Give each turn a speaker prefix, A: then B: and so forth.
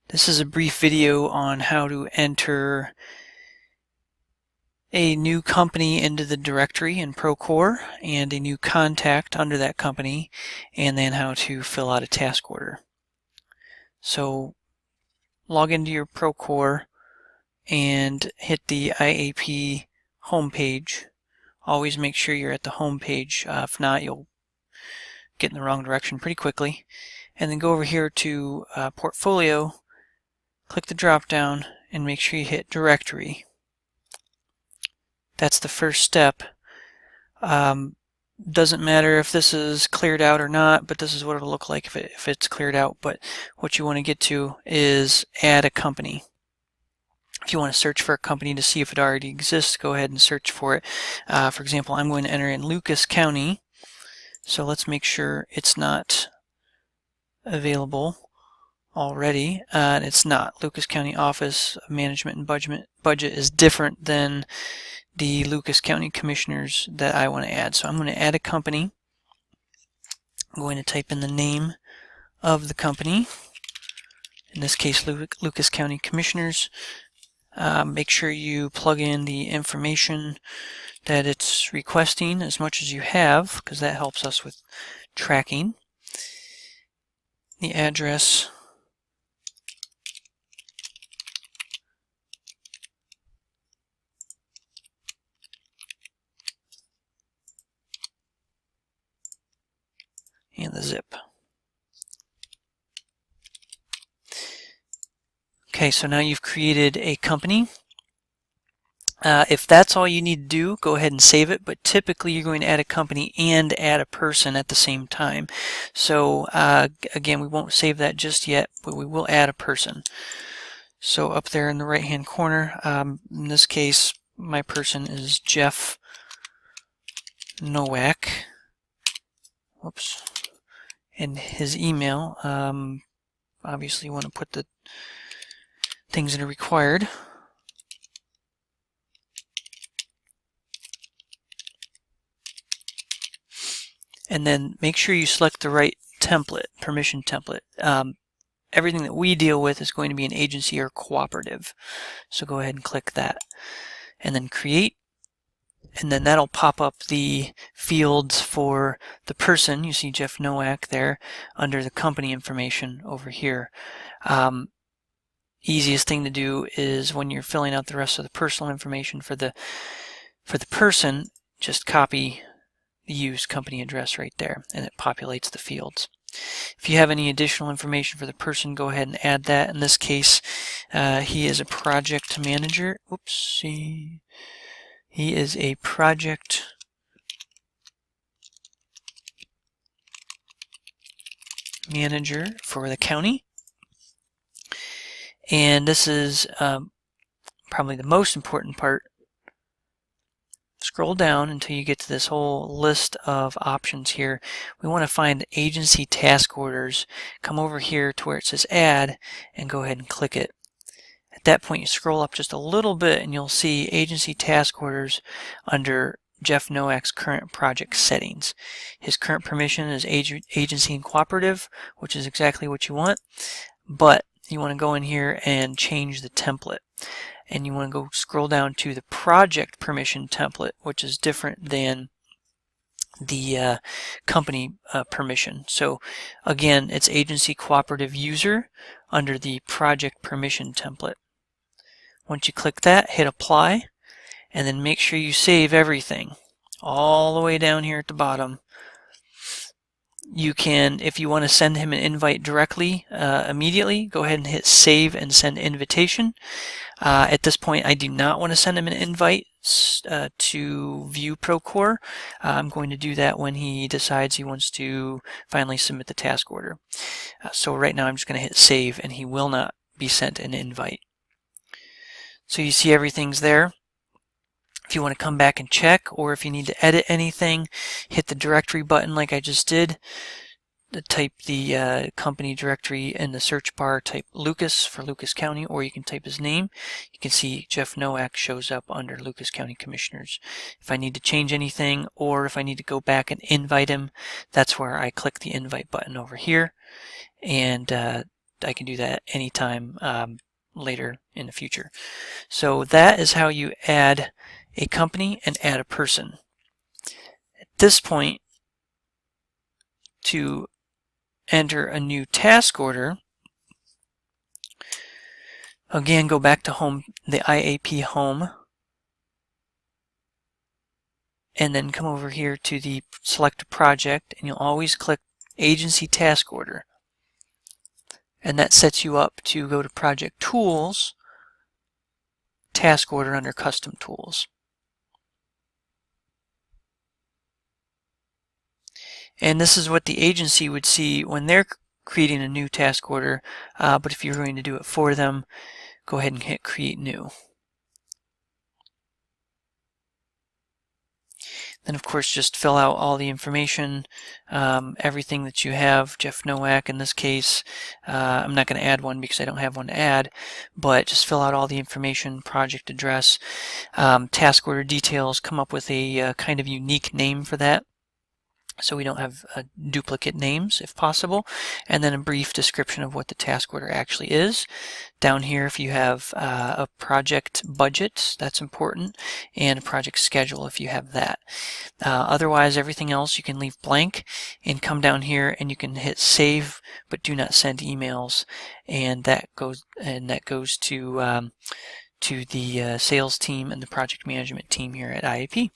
A: This is a brief video on how to enter a new company into the directory in Procore and a new contact under that company, and then how to fill out a task order. So log into your Procore and hit the IAP homepage. Always make sure you're at the homepage. If not, you'll get in the wrong direction pretty quickly. And then go over here to Portfolio, click the drop down, and make sure you hit Directory. That's the first step. Doesn't matter if this is cleared out or not, but this is what it'll look like if it's cleared out. But what you want to get to is add a company. If you want to search for a company to see if it already exists, go ahead and search for it. For example, I'm going to enter in Lucas County. So let's make sure it's not available already. It's not. Lucas County Office of Management and Budget is different than the Lucas County Commissioners that I want to add. So I'm going to add a company. I'm going to type in the name of the company. In this case, Lucas County Commissioners. Make sure you plug in the information that it's requesting as much as you have, because that helps us with tracking. The address. And the zip. Okay, so now you've created a company. If that's all you need to do, go ahead and save it, but typically you're going to add a company and add a person at the same time. So again, we won't save that just yet, but we will add a person. So up there in the right hand corner, in this case, my person is Jeff Nowak. Whoops. And his email, obviously you want to put the things that are required. And then make sure you select the right template, permission template. Everything that we deal with is going to be an agency or cooperative. So go ahead and click that. And then create. And then that'll pop up the fields for the person. You see Jeff Nowak there under the company information over here. Easiest thing to do is when you're filling out the rest of the personal information for the person, just copy the used company address right there, and it populates the fields. If you have any additional information for the person, go ahead and add that. In this case, he is a project manager. Oopsie. He is a project manager for the county. And this is probably the most important part. Scroll down until you get to this whole list of options here. We want to find agency task orders. Come over here to where it says add and go ahead and click it. At that point, you scroll up just a little bit and you'll see agency task orders under Jeff Nowak's current project settings. His current permission is agency and cooperative, which is exactly what you want, but you want to go in here and change the template. And you want to go scroll down to the project permission template, which is different than the company permission. So again, it's agency cooperative user under the project permission template. Once you click that, hit apply, and then make sure you save everything all the way down here at the bottom. You can, if you want to send him an invite directly immediately, go ahead and hit save and send invitation. At this point, I do not want to send him an invite to view Procore. I'm going to do that when he decides he wants to finally submit the task order. So right now I'm just going to hit save and he will not be sent an invite. So you see everything's there. If you want to come back and check, or if you need to edit anything, hit the directory button like I just did. Type the company directory in the search bar, type Lucas for Lucas County, or you can type his name. You can see Jeff Nowak shows up under Lucas County Commissioners. If I need to change anything, or if I need to go back and invite him, that's where I click the invite button over here, and I can do that anytime later in the future. So that is how you add a company and add a person. At this point, to enter a new task order, again, go back to home, the IAP home, and then come over here to the select a project, and you'll always click agency task order. And that sets you up to go to project tools, task order under custom tools. And this is what the agency would see when they're creating a new task order, but if you're going to do it for them, go ahead and hit create new. Then of course just fill out all the information, everything that you have. Jeff Nowak in this case. I'm not going to add one because I don't have one to add, but just fill out all the information, project address, task order details, come up with a kind of unique name for that, so we don't have duplicate names if possible, and then a brief description of what the task order actually is. Down here, if you have a project budget, that's important, and a project schedule if you have that. Otherwise, everything else you can leave blank and come down here and you can hit save but do not send emails, and that goes to the sales team and the project management team here at IAP.